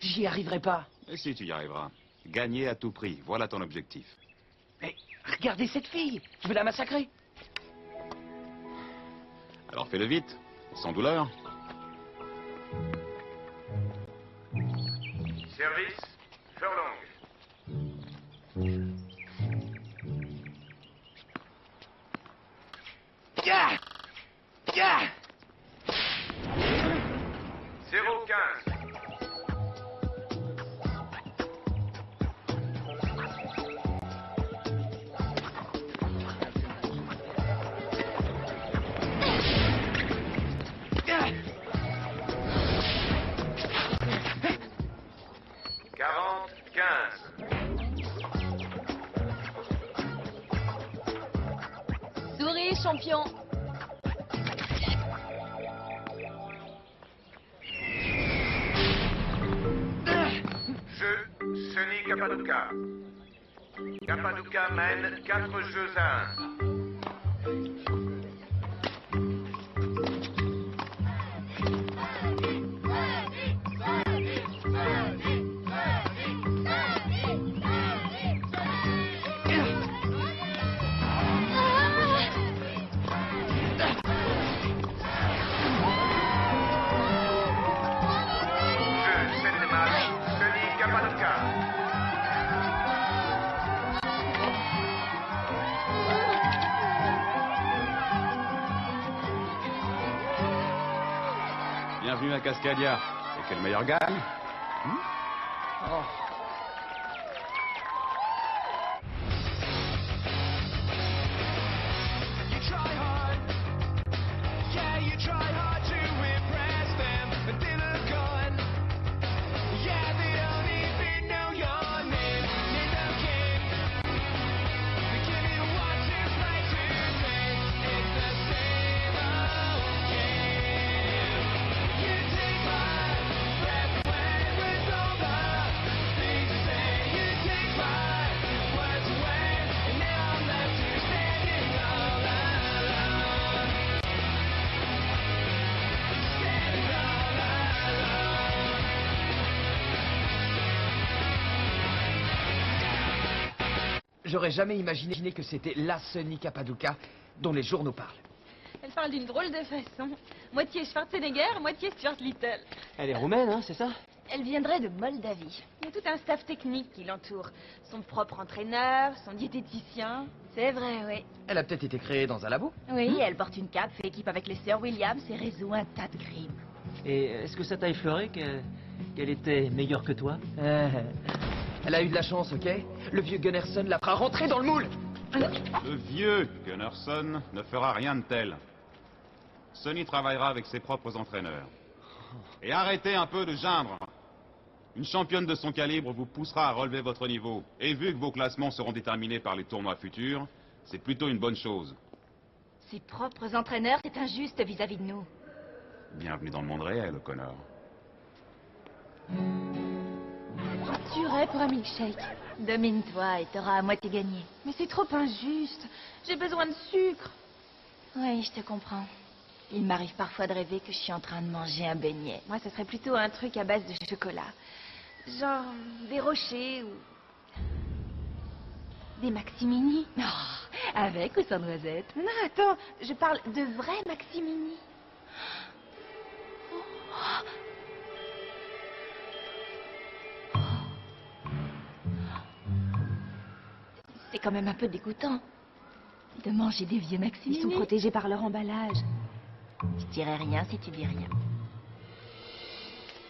J'y arriverai pas. Et si tu y arriveras. Gagner à tout prix, voilà ton objectif. Mais regardez cette fille. Je vais la massacrer. Alors fais-le vite, sans douleur. Service, Furlong. Pia! Pia! 015. Pia! 40, 15. Souris, champion. Jeu, Sonny Capaduca. Capaduca mène 4 jeux à 1. Jeu, 7 matchs, Sonny Capaduca. Bienvenue à Cascadia. Et quel meilleur gagne? Oh. You try hard, yeah, you try hard to impress them, but they look good. Yeah, they don't even know your name, they're the king. They give you what you play to make, it's the same old game. You take my breath away with all the things you say. You take my words away, and now I'm left here standing all alone. Standing all alone. J'aurais jamais imaginé que c'était la Sonny Capaduca dont les journaux parlent. Elle parle d'une drôle de façon. Moitié Schwarzenegger, moitié Stuart Little. Elle est roumaine, hein, c'est ça? Elle viendrait de Moldavie. Il y a tout un staff technique qui l'entoure. Son propre entraîneur, son diététicien. C'est vrai, oui. Elle a peut-être été créée dans un labo. Oui, elle porte une cape, fait équipe avec les sœurs Williams et résout un tas de crimes. Et est-ce que ça t'a effleuré qu'elle était meilleure que toi? Elle a eu de la chance, ok? Le vieux Gunnarsson la fera rentrer dans le moule. Le vieux Gunnarsson ne fera rien de tel. Sonny travaillera avec ses propres entraîneurs. Et arrêtez un peu de geindre. Une championne de son calibre vous poussera à relever votre niveau. Et vu que vos classements seront déterminés par les tournois futurs, c'est plutôt une bonne chose. Ses propres entraîneurs, c'est injuste vis-à-vis de nous. Bienvenue dans le monde réel, O'Connor. Tuerais pour un milkshake. Domine-toi et t'auras à moitié gagné. Mais c'est trop injuste. J'ai besoin de sucre. Oui, je te comprends. Il m'arrive parfois de rêver que je suis en train de manger un beignet. Moi, ce serait plutôt un truc à base de chocolat. Genre des rochers ou... Des Maximini. Non, avec ou sans noisette. Non, attends, je parle de vrais Maximini. C'est quand même un peu dégoûtant de manger des vieux Maximini. Ils sont protégés par leur emballage. Je dirais rien si tu dis rien.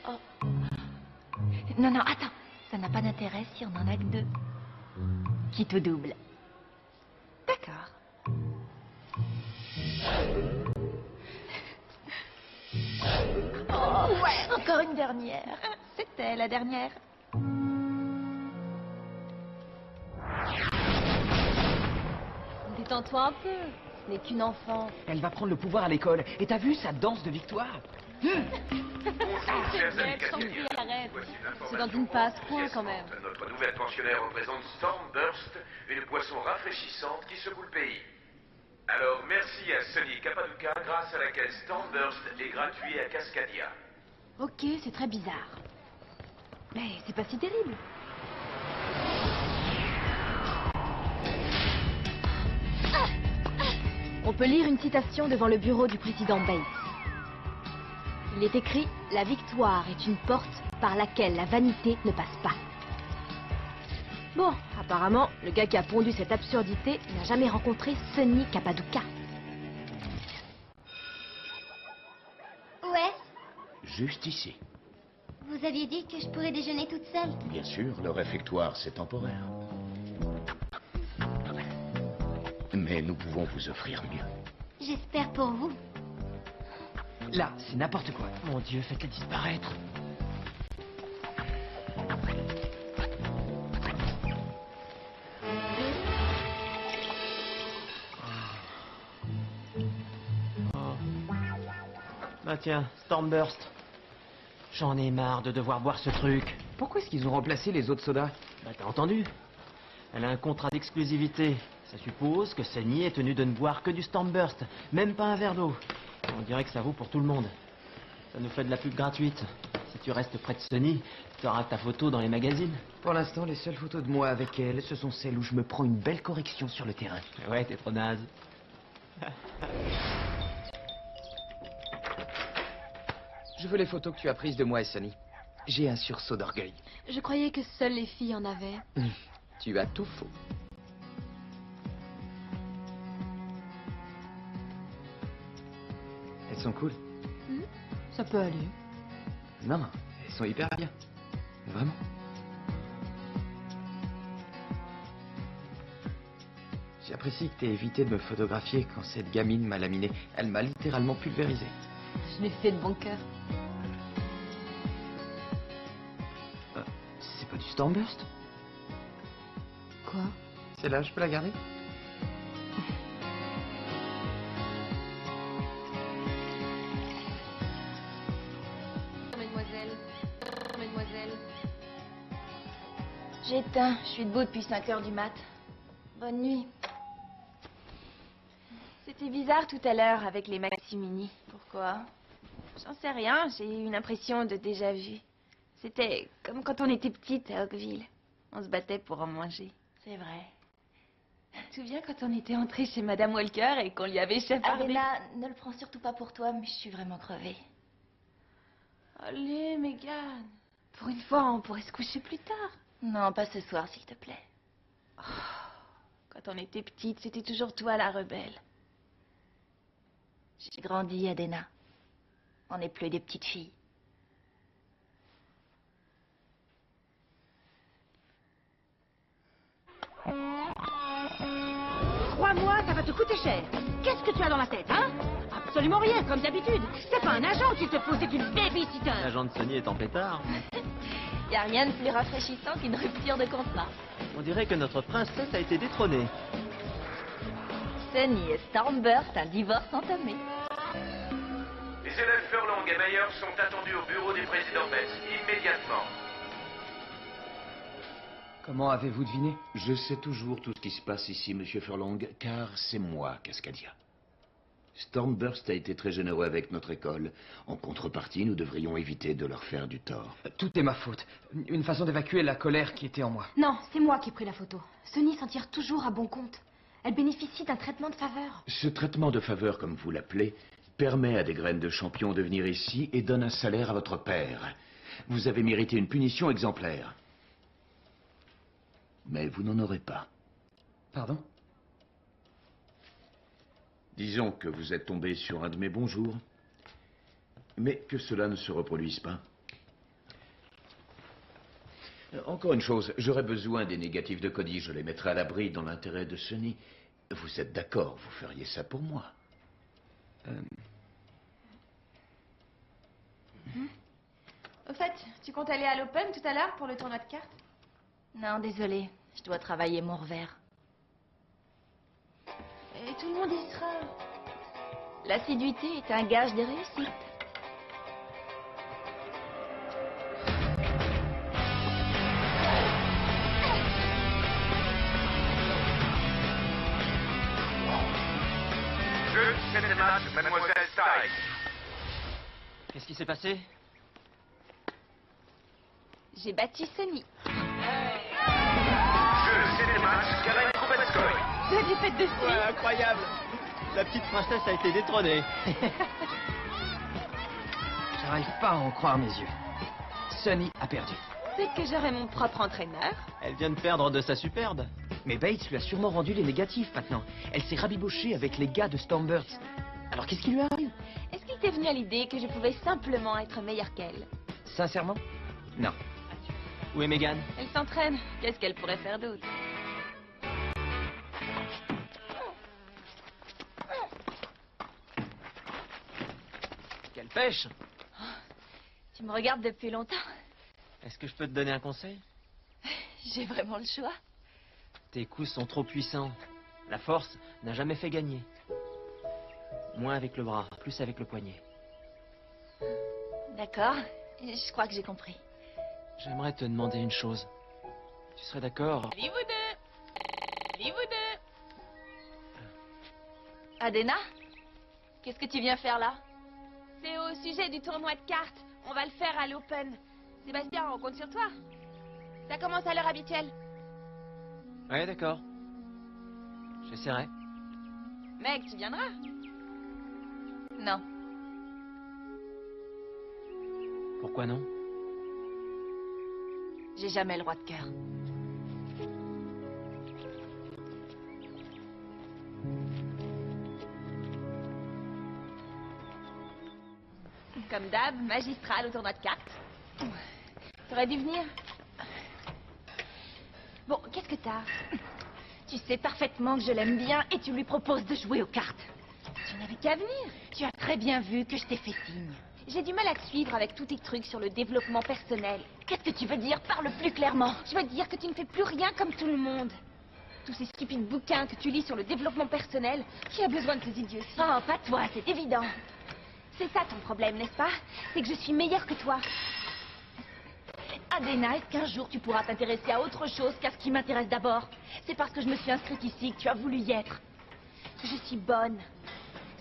Oh. Non, non, attends. Ça n'a pas d'intérêt si on en a que 2. Qui tout double. D'accord. Oh, ouais, encore une dernière. C'était la dernière. Détends-toi un peu. Ce n'est qu'une enfant. Elle va prendre le pouvoir à l'école. Et t'as vu sa danse de victoire? Bonjour, chers amis Arrête, Cascadia. arrête. Voici une C'est dans information une passe-point quand même. récente. Notre nouvelle pensionnaire représente Stormburst, une boisson rafraîchissante qui secoue le pays. Alors merci à Sonny Capaduca, grâce à laquelle Stormburst est gratuit à Cascadia. Ok, c'est très bizarre. Mais c'est pas si terrible. On peut lire une citation devant le bureau du président Bates. Il est écrit « La victoire est une porte par laquelle la vanité ne passe pas ». Bon, apparemment, le gars qui a pondu cette absurdité n'a jamais rencontré Sonny Capaduca. Où est-ce? Juste ici. Vous aviez dit que je pourrais déjeuner toute seule. Bien sûr, le réfectoire, c'est temporaire. Mais nous pouvons vous offrir mieux. J'espère pour vous. Là, c'est n'importe quoi. Mon Dieu, faites-les disparaître. Ah tiens, Stormburst. J'en ai marre de devoir boire ce truc. Pourquoi est-ce qu'ils ont remplacé les autres sodas? Bah t'as entendu? Elle a un contrat d'exclusivité. Ça suppose que Sonny est tenu de ne boire que du Stormburst, même pas un verre d'eau. On dirait que ça vaut pour tout le monde. Ça nous fait de la pub gratuite. Si tu restes près de Sonny, tu auras ta photo dans les magazines. Pour l'instant, les seules photos de moi avec elle, ce sont celles où je me prends une belle correction sur le terrain. Ouais, t'es trop naze. Je veux les photos que tu as prises de moi et Sonny. J'ai un sursaut d'orgueil. Je croyais que seules les filles en avaient. Tu as tout faux. Elles sont cool. Ça peut aller. Non, elles sont hyper bien. Vraiment. J'apprécie que t'aies évité de me photographier quand cette gamine m'a laminé. Elle m'a littéralement pulvérisé. Je l'ai fait de bon cœur. C'est pas du Stormburst? Quoi? C'est là, je peux la garder? Mademoiselle. J'ai éteint. Je suis debout depuis 5 heures du mat. Bonne nuit. C'était bizarre tout à l'heure avec les Maximini. Pourquoi? J'en sais rien. J'ai eu une impression de déjà-vu. C'était comme quand on était petite à Oakville. On se battait pour en manger. C'est vrai. Tu te souviens quand on était entré chez Madame Walker et qu'on lui avait chafardé? Adena, ne le prends surtout pas pour toi, mais je suis vraiment crevée. Allez, Megan. Pour une fois, on pourrait se coucher plus tard. Non, pas ce soir, s'il te plaît. Quand on était petite, c'était toujours toi la rebelle. J'ai grandi, Adena. On n'est plus des petites filles. Crois-moi, ça va te coûter cher. Qu'est-ce que tu as dans la tête, hein? Absolument rien, comme d'habitude. C'est pas un agent qu'il te faut, c'est une babysitter. L'agent de Sonny est en pétard. Y a rien de plus rafraîchissant qu'une rupture de contrat. On dirait que notre princesse a été détrônée. Sonny et Stormburst, un divorce entamé. Les élèves Furlong et Mayer sont attendus au bureau du président Bates immédiatement. Comment avez-vous deviné? Je sais toujours tout ce qui se passe ici, Monsieur Furlong, car c'est moi, Cascadia. Stormburst a été très généreux avec notre école. En contrepartie, nous devrions éviter de leur faire du tort. Tout est ma faute. Une façon d'évacuer la colère qui était en moi. Non, c'est moi qui ai pris la photo. Sonny s'en tire toujours à bon compte. Elle bénéficie d'un traitement de faveur. Ce traitement de faveur, comme vous l'appelez, permet à des graines de champion de venir ici et donne un salaire à votre père. Vous avez mérité une punition exemplaire. Mais vous n'en aurez pas. Pardon? Disons que vous êtes tombé sur un de mes bons jours, mais que cela ne se reproduise pas. Encore une chose, j'aurais besoin des négatifs de Cody. Je les mettrai à l'abri dans l'intérêt de Sonny. Vous êtes d'accord, vous feriez ça pour moi? Au fait, tu comptes aller à l'Open tout à l'heure pour le tournoi de cartes? Non, désolée. Je dois travailler mon revers. Et tout le monde y sera. L'assiduité est un gage de réussite. Jeu, c'est le match, Mademoiselle Styles. Qu'est-ce qui s'est passé? J'ai battu Sonny. Jeu 7 matchs, Karen Krubetskoy. La défaite de Sonny. Ouais, incroyable. La petite princesse a été détrônée. J'arrive pas à en croire mes yeux. Sonny a perdu. C'est que j'aurai mon propre entraîneur. Elle vient de perdre de sa superbe. Mais Bates lui a sûrement rendu les négatifs maintenant. Elle s'est rabibochée avec les gars de Stormburst. Alors qu'est-ce qui lui arrive? Est-ce qu'il t'est venu à l'idée que je pouvais simplement être meilleure qu'elle? Sincèrement? Non. Où est Megan? Elle s'entraîne. Qu'est-ce qu'elle pourrait faire d'autre? Quelle pêche! Tu me regardes depuis longtemps. Est-ce que je peux te donner un conseil? J'ai vraiment le choix. Tes coups sont trop puissants. La force n'a jamais fait gagner. Moins avec le bras, plus avec le poignet. D'accord. Je crois que j'ai compris. J'aimerais te demander une chose. Tu serais d'accord? Allez vous deux! Allez vous deux! Adena? Qu'est-ce que tu viens faire là? C'est au sujet du tournoi de cartes. On va le faire à l'Open. Sébastien, on compte sur toi. Ça commence à l'heure habituelle. Ouais, d'accord. J'essaierai. Mec, tu viendras? Non. Pourquoi non? J'ai jamais le droit de cœur. Comme d'hab, magistral au tournoi de cartes. T'aurais dû venir. Bon, qu'est-ce que t'as? Tu sais parfaitement que je l'aime bien et tu lui proposes de jouer aux cartes. Tu n'avais qu'à venir. Tu as très bien vu que je t'ai fait signe. J'ai du mal à te suivre avec tous tes trucs sur le développement personnel. Qu'est-ce que tu veux dire? Parle plus clairement. Je veux dire que tu ne fais plus rien comme tout le monde. Tous ces stupides bouquins que tu lis sur le développement personnel, qui a besoin de ces idioties? Oh, pas toi, c'est évident. C'est ça ton problème, n'est-ce pas? C'est que je suis meilleure que toi. Adena, est-ce qu'un jour tu pourras t'intéresser à autre chose qu'à ce qui m'intéresse d'abord? C'est parce que je me suis inscrite ici que tu as voulu y être. Je suis bonne.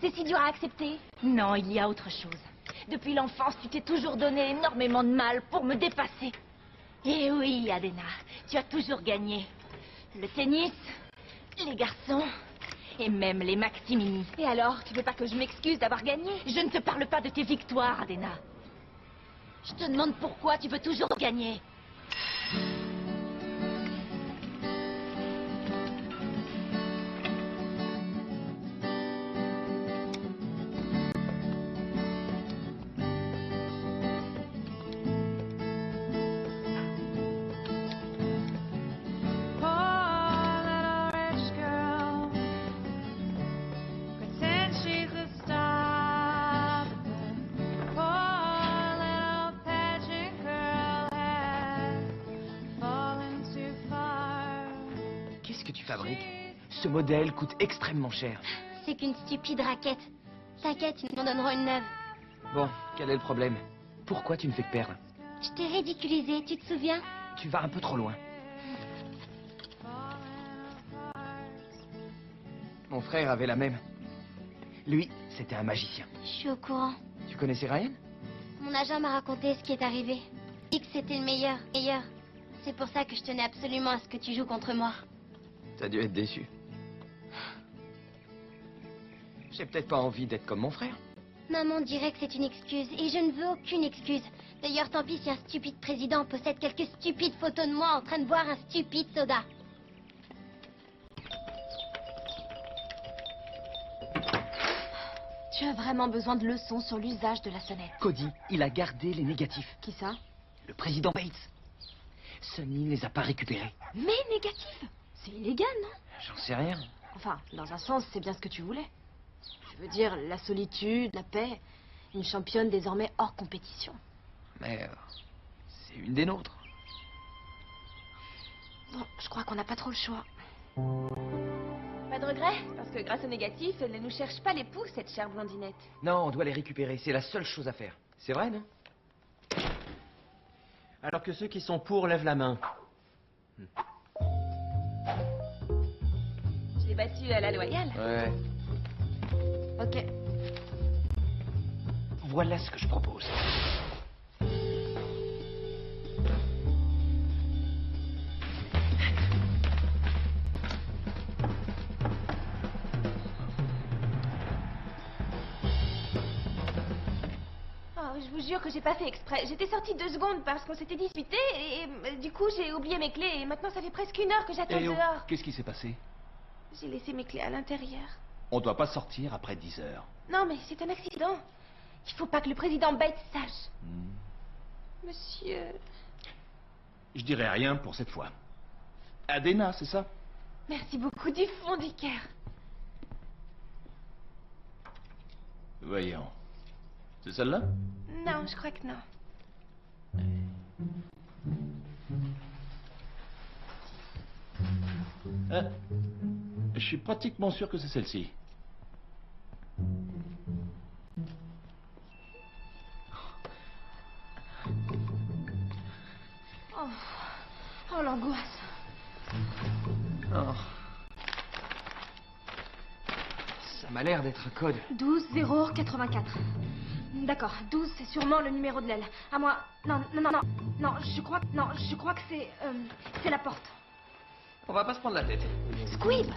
C'est si dur à accepter? Non, il y a autre chose. Depuis l'enfance, tu t'es toujours donné énormément de mal pour me dépasser. Et oui, Adena, tu as toujours gagné. Le tennis, les garçons, et même les Maximini. Et alors, tu veux pas que je m'excuse d'avoir gagné? Je ne te parle pas de tes victoires, Adena. Je te demande pourquoi tu veux toujours gagner. Qu'est-ce que tu fabriques? Ce modèle coûte extrêmement cher. C'est qu'une stupide raquette. T'inquiète, ils m'en donneront une neuve. Bon, quel est le problème? Pourquoi tu me fais perdre? Je t'ai ridiculisé, tu te souviens? Tu vas un peu trop loin. Mon frère avait la même. Lui, c'était un magicien. Je suis au courant. Tu connaissais Ryan? Mon agent m'a raconté ce qui est arrivé. Il dit que c'était le meilleur. C'est pour ça que je tenais absolument à ce que tu joues contre moi. T'as dû être déçu. J'ai peut-être pas envie d'être comme mon frère. Maman dirait que c'est une excuse, et je ne veux aucune excuse. D'ailleurs, tant pis si un stupide président possède quelques stupides photos de moi en train de boire un stupide soda. Tu as vraiment besoin de leçons sur l'usage de la sonnette. Cody, il a gardé les négatifs. Qui ça? Le président Bates. Sonny ne les a pas récupérés. Mais négatif! C'est illégal, non? J'en sais rien. Enfin, dans un sens, c'est bien ce que tu voulais. Je veux dire, la solitude, la paix, une championne désormais hors compétition. Mais c'est une des nôtres. Bon, je crois qu'on n'a pas trop le choix. Pas de regret, parce que grâce au négatif, elle ne nous cherche pas les pouces, cette chère blondinette. Non, on doit les récupérer. C'est la seule chose à faire. C'est vrai, non? Alors que ceux qui sont pour lèvent la main. Je l'ai battue à la loyale. Ouais. Ok. Voilà ce que je propose. je vous jure que j'ai pas fait exprès. J'étais sortie 2 secondes parce qu'on s'était disputé et du coup j'ai oublié mes clés et maintenant ça fait presque 1 heure que j'attends Eh oh, dehors. qu'est-ce qui s'est passé? J'ai laissé mes clés à l'intérieur. On doit pas sortir après 10 heures. Non mais c'est un accident. Il faut pas que le président Bates sache. Monsieur... Je dirai rien pour cette fois. Adena, c'est ça? Merci beaucoup du fond du cœur. Voyons. C'est celle-là? Non, je crois que non. Je suis pratiquement sûr que c'est celle-ci. Oh, l'angoisse. Oh. Ça m'a l'air d'être un code. 12-0-84. D'accord, 12, c'est sûrement le numéro de l'aile. À moi... Non, je crois que c'est la porte. On va pas se prendre la tête. Squib!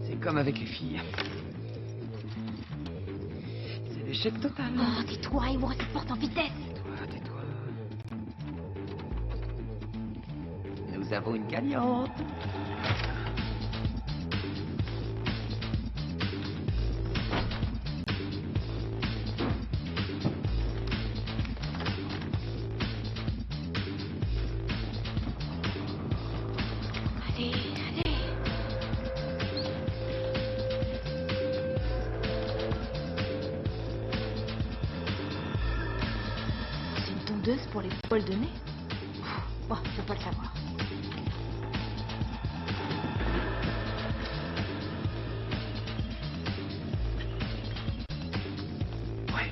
C'est comme avec les filles. C'est l'échec total. Oh, tais-toi, il ouvre cette porte en vitesse. Tais-toi. Nous avons une gagnante. Pour les poils de nez? Bon, je peux pas le savoir. Ouais.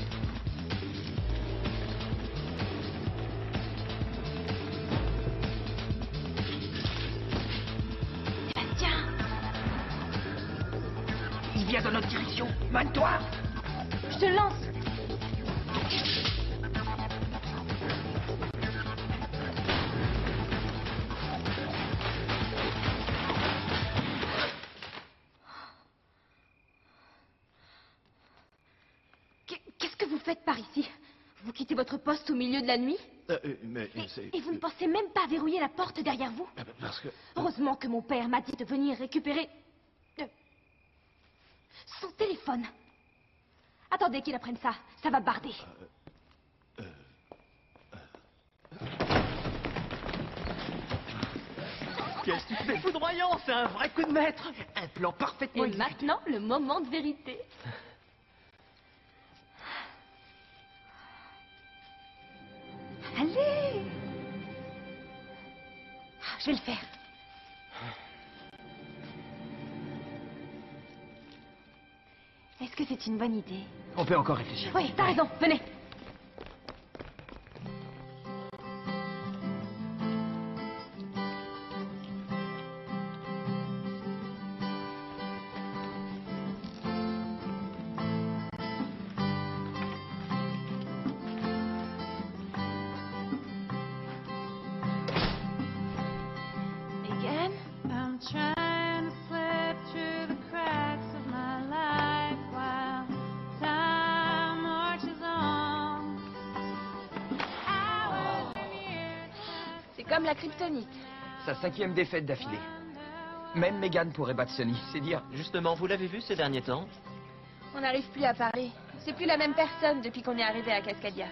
Sébastien! Il vient dans notre direction. Mène-toi. Je te lance! Par ici. Vous quittez votre poste au milieu de la nuit? Et vous ne pensez même pas verrouiller la porte derrière vous? Parce que... Heureusement que mon père m'a dit de venir récupérer... son téléphone. Attendez qu'il apprenne ça. Ça va barder. Qu'est-ce que tu fais? Foudroyant, c'est un vrai coup de maître. Un plan parfaitement Et exécuté. maintenant, le moment de vérité. Allez! Je vais le faire. Est-ce que c'est une bonne idée? On peut encore réfléchir. Oui, t'as raison. Venez. Comme la kryptonite. Sa 5e défaite d'affilée. Même Megan pourrait battre Sonny, c'est dire. Justement, vous l'avez vu ces derniers temps? On n'arrive plus à parler. C'est plus la même personne depuis qu'on est arrivé à Cascadia.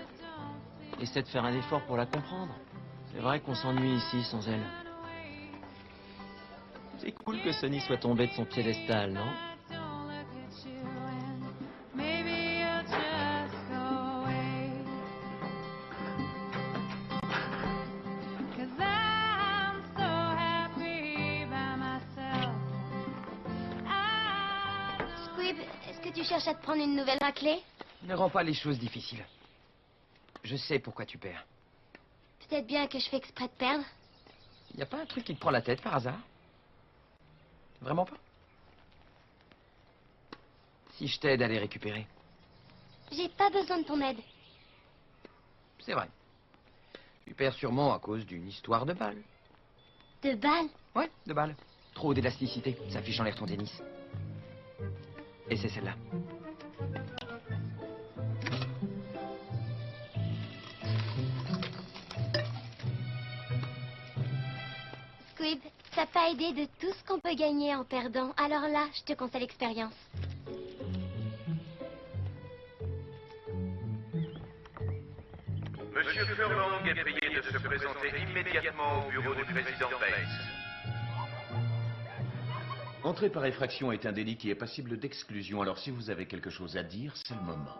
Essaie de faire un effort pour la comprendre. C'est vrai qu'on s'ennuie ici sans elle. C'est cool que Sonny soit tombé de son piédestal, non? Tu cherches à te prendre une nouvelle raclée? Ne rends pas les choses difficiles. Je sais pourquoi tu perds. Peut-être bien que je fais exprès de perdre. Y a pas un truc qui te prend la tête par hasard? Vraiment pas? Si je t'aide à les récupérer. J'ai pas besoin de ton aide. C'est vrai. Tu perds sûrement à cause d'une histoire de balle. De balle? Ouais, de balle. Trop d'élasticité, ça fiche en l'air ton tennis. Et c'est celle-là. Squib, t'as pas aidé de tout ce qu'on peut gagner en perdant. Alors là, je te conseille l'expérience. Monsieur Furlong est prié de se présenter immédiatement au bureau du président Bates. Entrer par effraction est un délit qui est passible d'exclusion, alors si vous avez quelque chose à dire, c'est le moment.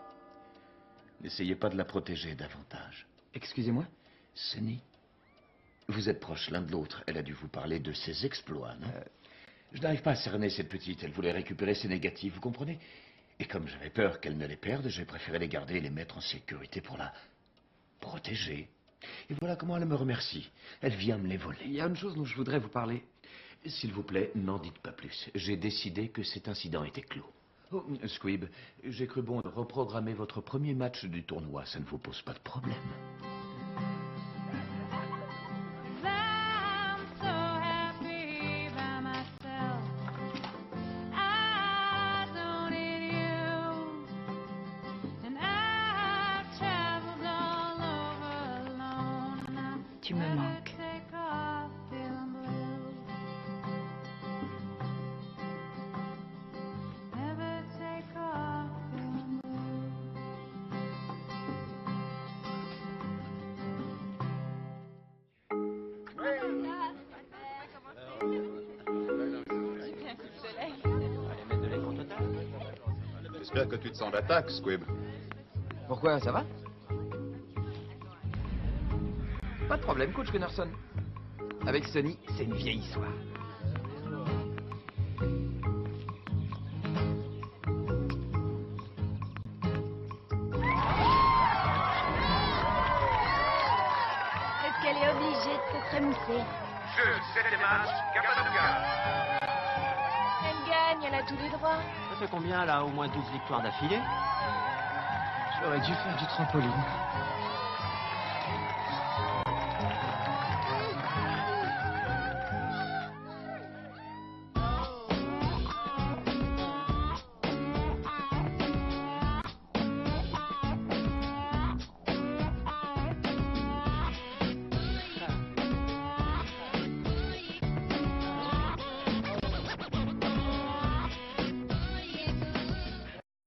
N'essayez pas de la protéger davantage. Excusez-moi? Sonny, vous êtes proches l'un de l'autre. Elle a dû vous parler de ses exploits, non? Je n'arrive pas à cerner cette petite. Elle voulait récupérer ses négatifs, vous comprenez? Et comme j'avais peur qu'elle ne les perde, j'ai préféré les garder et les mettre en sécurité pour la protéger. Et voilà comment elle me remercie. Elle vient me les voler. Il y a une chose dont je voudrais vous parler. S'il vous plaît, n'en dites pas plus. J'ai décidé que cet incident était clos. Oh, Squib, j'ai cru bon de reprogrammer votre premier match du tournoi. Ça ne vous pose pas de problème. I'm so happy by myself. I don't need you, and I've traveled all over alone. And I Tu me manques. take off feeling blue. Never take off feeling blue. J'espère que tu te sens d'attaque, Squib. Pourquoi, ça va? Pas de problème, coach Gunnarsson. Avec Sonny, c'est une vieille histoire. Est-ce qu'elle est obligée de se prémousser? Jeu, 7e match, Kappaduka. Elle gagne, elle a tous les droits. Ça fait combien, là? Au moins 12 victoires d'affilée? J'aurais dû faire du trampoline.